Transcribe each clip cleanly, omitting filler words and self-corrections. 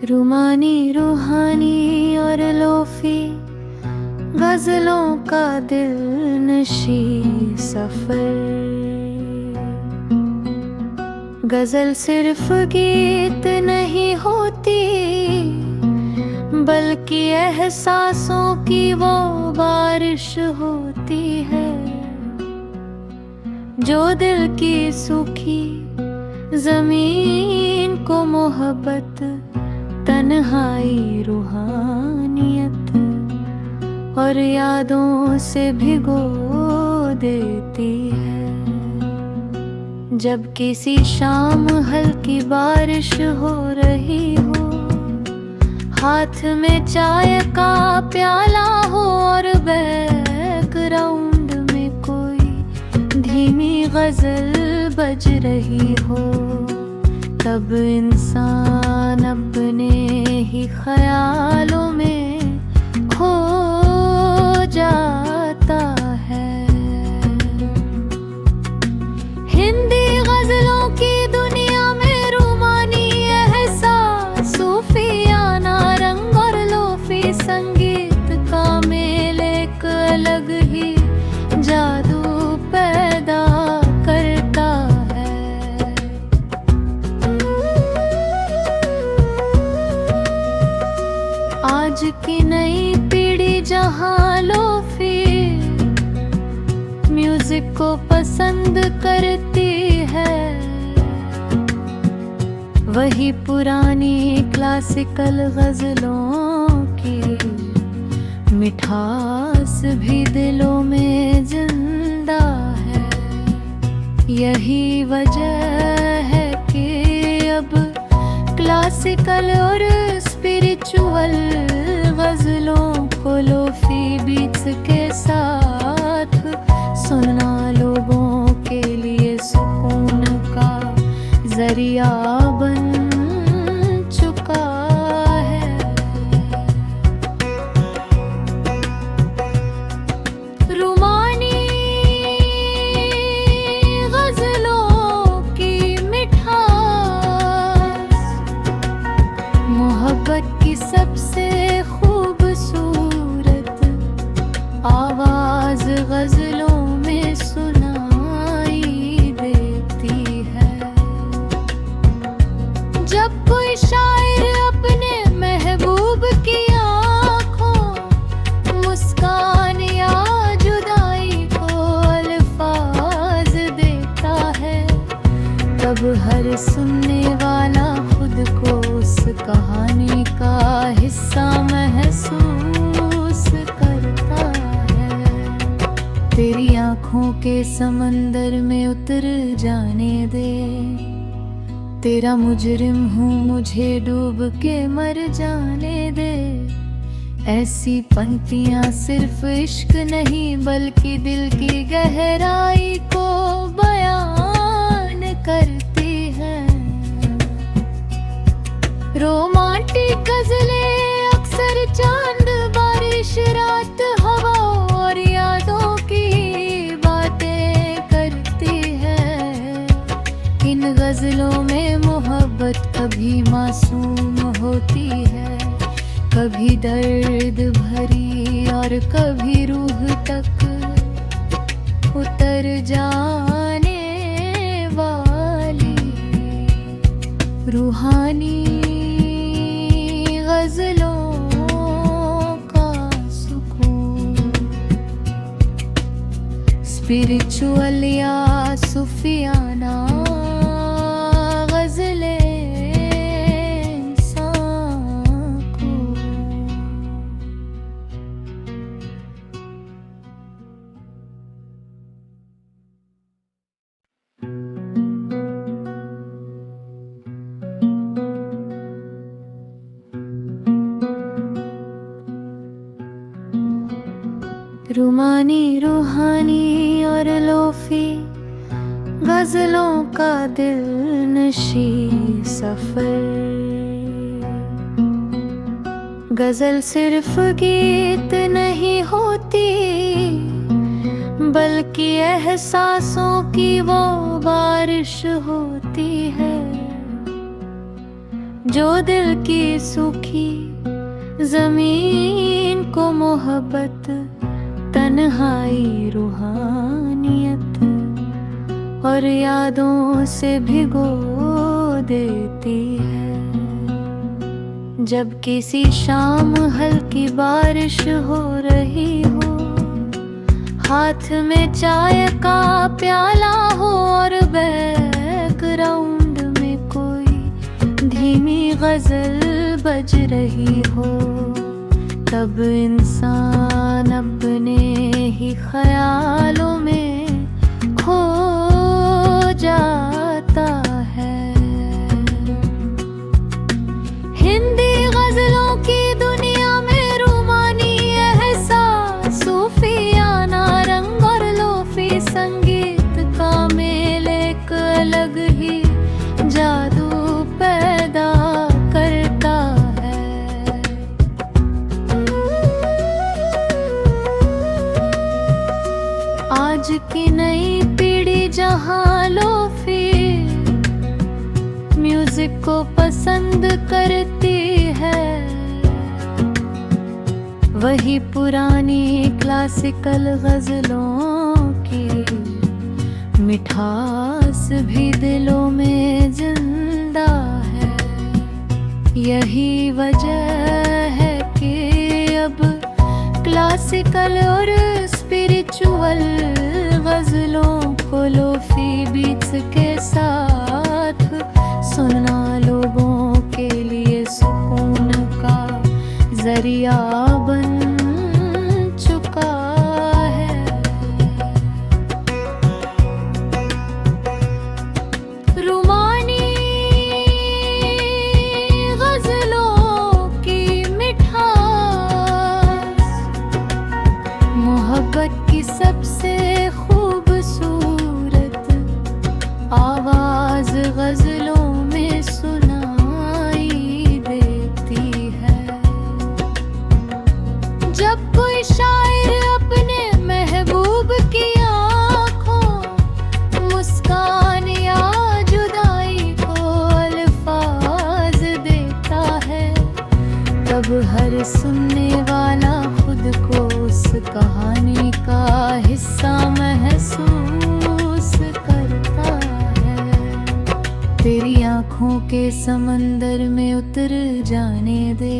रूमानी रूहानी और लोफी गजलों का दिल नशी सफर। गजल सिर्फ गीत नहीं होती बल्कि एहसासों की वो बारिश होती है जो दिल की सूखी जमीन को मोहब्बत तन्हाई रूहानियत और यादों से भिगो देती है। जब किसी शाम हल्की बारिश हो रही हो, हाथ में चाय का प्याला हो और बैकग्राउंड में कोई धीमी गजल बज रही हो, तब इंसान अपने ही ख्यालों में खो जाता है। हिंदी गजलों की दुनिया में रूमानी एहसास, सूफियाना रंग और लोफी संगीत का मेल एक अलग ही जादू पैदा करता है। आज की नई पीढ़ी जहां लोफी म्यूजिक को पसंद करती है, वही पुरानी क्लासिकल गजलों की मिठास भी दिलों में जिंदा है। यही वजह है कि अब क्लासिकल और स्पिरिचुअल गजलों को लोफी बीट्स के साथ सुनना लोगों के लिए सुकून का जरिया बन चुका है। रूमानी गजलों की मिठास मोहब्बत की सबसे खूबसूरत आवाज गजलों में सुनाई देती है। जब कोई शायर अपने महबूब की आँखों, मुस्कान या जुदाई को अल्फाज देता है, तब हर सुनने वाला खुद को उस कहानी का हिस्सा महसूस करता है। तेरी आँखों के समंदर में उतर जाने दे, तेरा मुजरिम हूँ मुझे डूब के मर जाने दे। ऐसी पंक्तियाँ सिर्फ इश्क नहीं बल्कि दिल की गहराई को बयान करती हैं। रोमांटिक गजलें अक्सर चांद, बारिश, रात, हवा और यादों की बातें करती है। इन गजलों में मोहब्बत कभी मासूम होती है, कभी दर्द भरी और कभी रूह तक उतर जाने वाली। रूहानी गजलों का सुकून, स्पिरिचुअल या सूफियाना गजलें इंसान को। रूमानी रूहानी और लोफी गजलों का दिल नशी सफर। गजल सिर्फ गीत नहीं होती बल्कि एहसासों की वो बारिश होती है जो दिल की सूखी जमीन को मोहब्बत, तन्हाई, रूहानियत और यादों से भिगो देती है। जब किसी शाम हल्की बारिश हो रही हो, हाथ में चाय का प्याला हो और बैकग्राउंड में कोई धीमी गजल बज रही हो, तब इंसान अपने ही ख्यालों में खो जाता है। हिंदी गजलों की दुनिया में रूमानी एहसास, सूफियाना रंग और लोफी संगीत का मेल एक अलग ही जादू पैदा करता है। आज की नई पीढ़ी जहां लोफी म्यूजिक को पसंद करती है, वही पुरानी क्लासिकल गजलों की मिठास भी दिलों में जिंदा है। यही वजह है कि अब क्लासिकल और स्पिरिचुअल गजलों को लोफी बीट्स के साथ सुनना लोगों के लिए सुकून का जरिया बन चुका है। रूमानी गजलों की मिठास, मोहब्बत की सबसे खूबसूरत आवाज गजलों में सुनाई देती है। जब कोई शायर अपने महबूब की आँखों, मुस्कान या जुदाई को अल्फाज देता है, तब हर सुनने वाला खुद को उस कहानी का हिस्सा महसूस करता है। तेरी आँखों के समंदर में उतर जाने दे,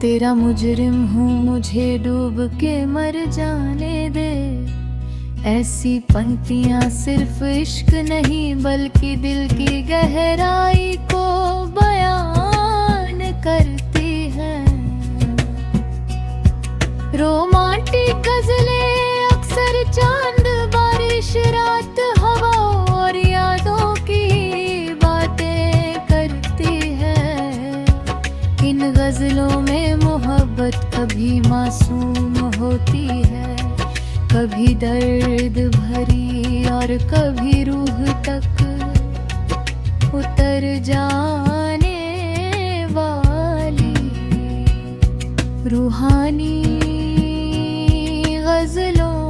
तेरा मुजरिम हूँ मुझे डूब के मर जाने दे। ऐसी पंक्तियाँ सिर्फ इश्क नहीं बल्कि दिल की गहराई को बयान करती हैं। रोमांटिक गजलें अक्सर चांद, बारिश, रात, हवा और यादों की बातें करती है। इन गजलों में मोहब्बत कभी मासूम होती है, कभी दर्द भरी और कभी रूह तक उतर जाने वाली रूहानी गजलों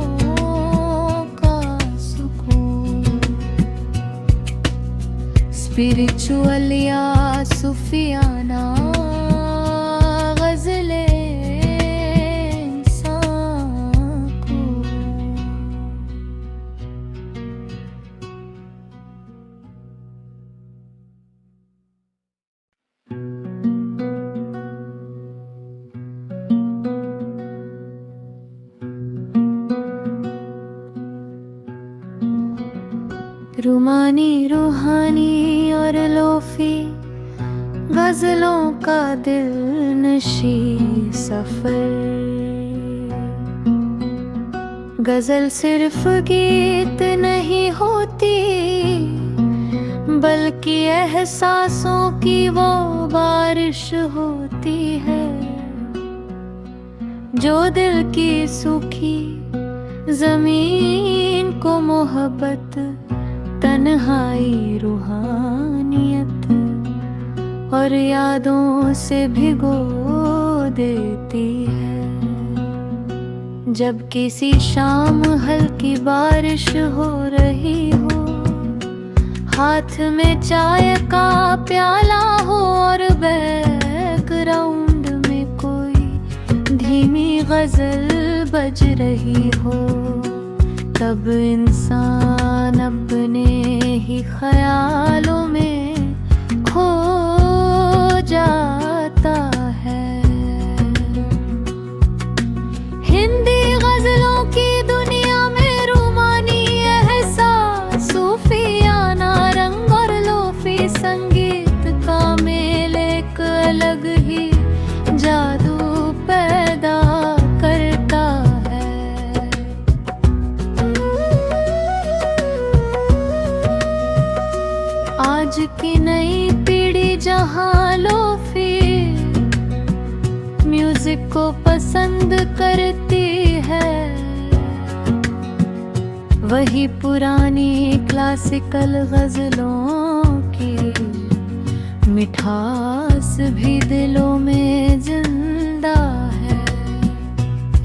का सुकून। स्पिरिचुअल या सूफियाना गजलें इंसान को। रूमानी, रूहानी और लोफी गजलों का दिल नशी सफर। गजल सिर्फ गीत नहीं होती, बल्कि एहसासों की वो बारिश होती है, जो दिल की सूखी जमीन को मोहब्बत, तन्हाई, रूहानियत और यादों से भिगो देती है। जब किसी शाम हल्की बारिश हो रही हो, हाथ में चाय का प्याला हो और बैकग्राउंड में कोई धीमी गजल बज रही हो, तब इंसान अपने ही ख्यालों में खो जाता है। हिंदी गजलों की दुनिया में रूमानी एहसास, सूफियाना रंग और लोफी संगीत का मेल एक अलग ही जादू पैदा करता है। आज की नई पीढ़ी जहां लोफी म्यूजिक को पसंद करती है, वही पुरानी क्लासिकल गजलों की मिठास भी दिलों में जिंदा है।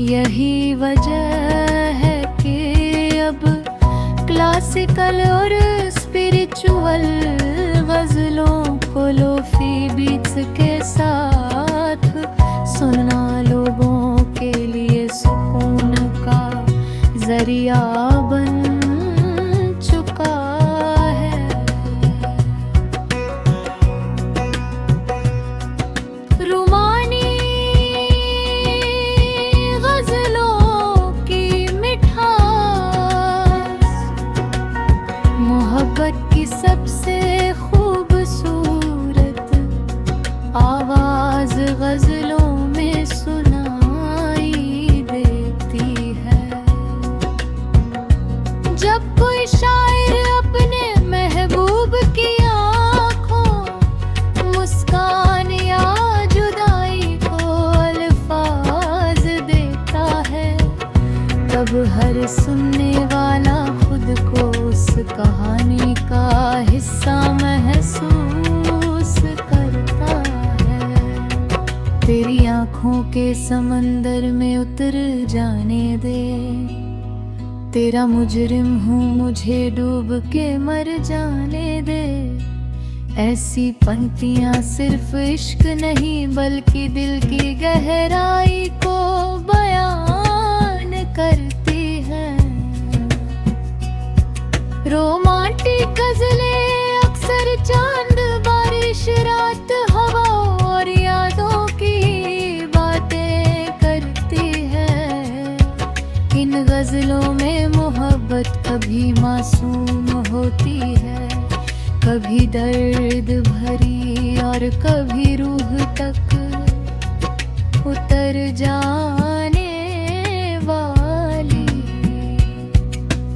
यही वजह है कि अब क्लासिकल और स्पिरिचुअल गजलों को लोफी बीट्स के साथ सुनना लोगों के लिए सुकून का जरिया बन चुका है। रूमानी गजलों की मिठास मोहब्बत की सबसे खूबसूरत आवाज गजलों में सुनाई देती है। जब कोई शायर अपने महबूब की आँखों, मुस्कान या जुदाई को अल्फाज देता है, तब हर सुनने वाला खुद को उस कहानी का हिस्सा महसूस करता है। तेरी आँखों के समंदर में उतर जाने दे, तेरा मुजरिम हूँ मुझे डूब के मर जाने दे। ऐसी पंक्तियाँ सिर्फ इश्क नहीं बल्कि दिल की गहराई को बयान करती हैं। रोमांटिक गजलें अक्सर चांद, बारिश, रात, हवा और यादों की बातें करती है। इन गजलों में मोहब्बत कभी मासूम होती है, कभी दर्द भरी और कभी रूह तक उतर जाने वाली।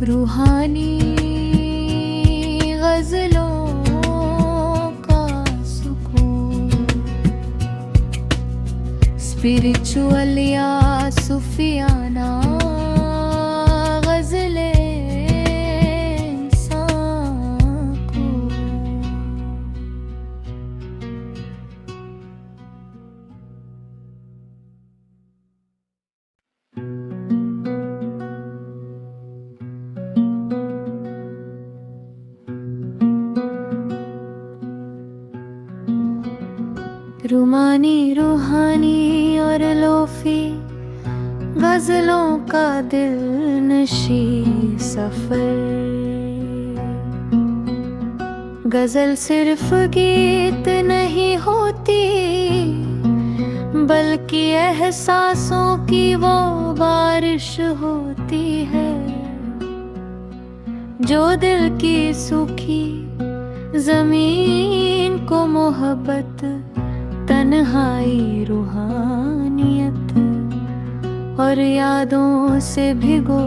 रूहानी गजलों का सुकून, स्पिरिचुअल या सूफियाना गजलें इंसान को। रूमानी, रूहानी और लोफी गजलों का दिल नशी सफर। गजल सिर्फ गीत नहीं होती बल्कि एहसासों की वो बारिश होती है, जो दिल की सूखी जमीन को मोहब्बत, तन्हाई, रूहानियत और यादों से भिगो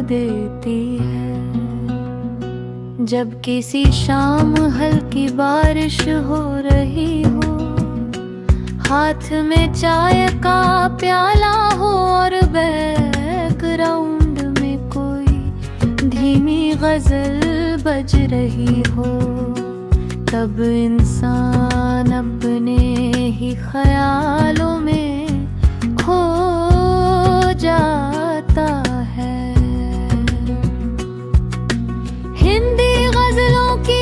देती है। जब किसी शाम हल्की बारिश हो रही हो, हाथ में चाय का प्याला हो और बैकग्राउंड में कोई धीमी गजल बज रही हो, तब इंसान अपने ही ख्यालों में खो जाता है। हिंदी गजलों की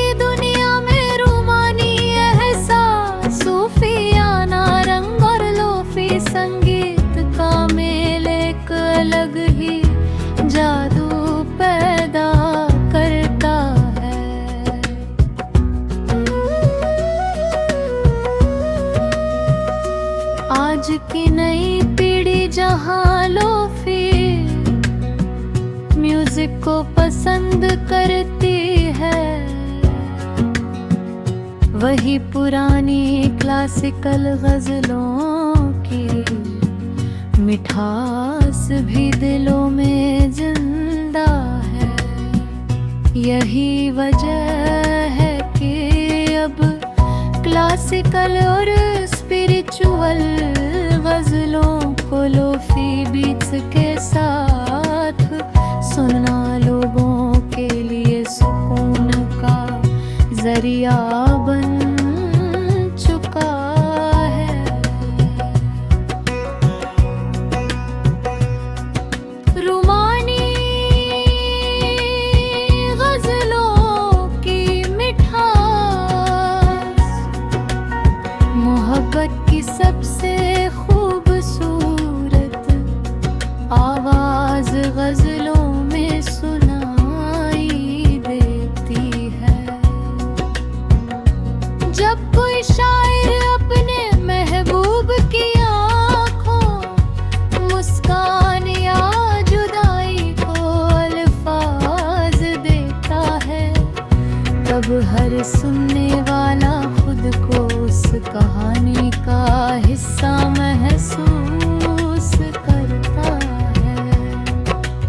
म्यूजिक को पसंद करती है, वही पुरानी क्लासिकल गजलों की मिठास भी दिलों में जिंदा है। यही वजह है कि अब क्लासिकल और स्पिरिचुअल गजलों को लोफी बीट्स के साथ सुनना लोगों के लिए सुकून का जरिया बन चुका है। रुमानी गजलों की मिठास मोहब्बत की सबसे खूबसूरत आवाज गजलों में सुनाई देती है। जब कोई शायर अपने महबूब की आँखों, मुस्कान या जुदाई को अल्फाज देता है, तब हर सुनने वाला खुद को उस कहानी का हिस्सा महसूस करता है।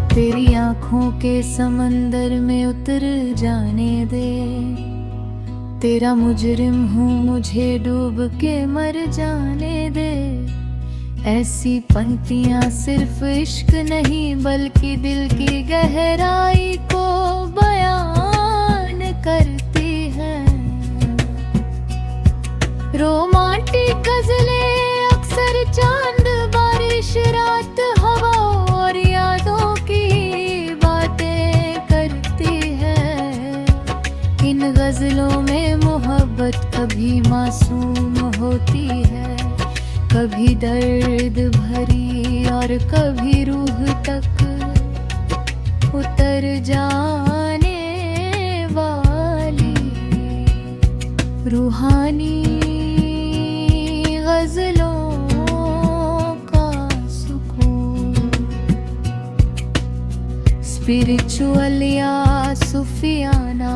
तेरी आँखों के समंदर में उतर जाने दे, तेरा मुजरिम हूँ मुझे डूब के मर जाने दे। ऐसी पंक्तियाँ सिर्फ इश्क नहीं बल्कि दिल की गहराई को बयान करती हैं। रोमांटिक गजलें अक्सर चांद, बारिश, रात, हवा और यादों की बातें करती है। इन गजलों में मोहब्बत कभी मासूम होती है, कभी दर्द भरी और कभी रूह तक उतर जाने वाली। रूहानी गजलों का सुकून, स्पिरिचुअल या सूफियाना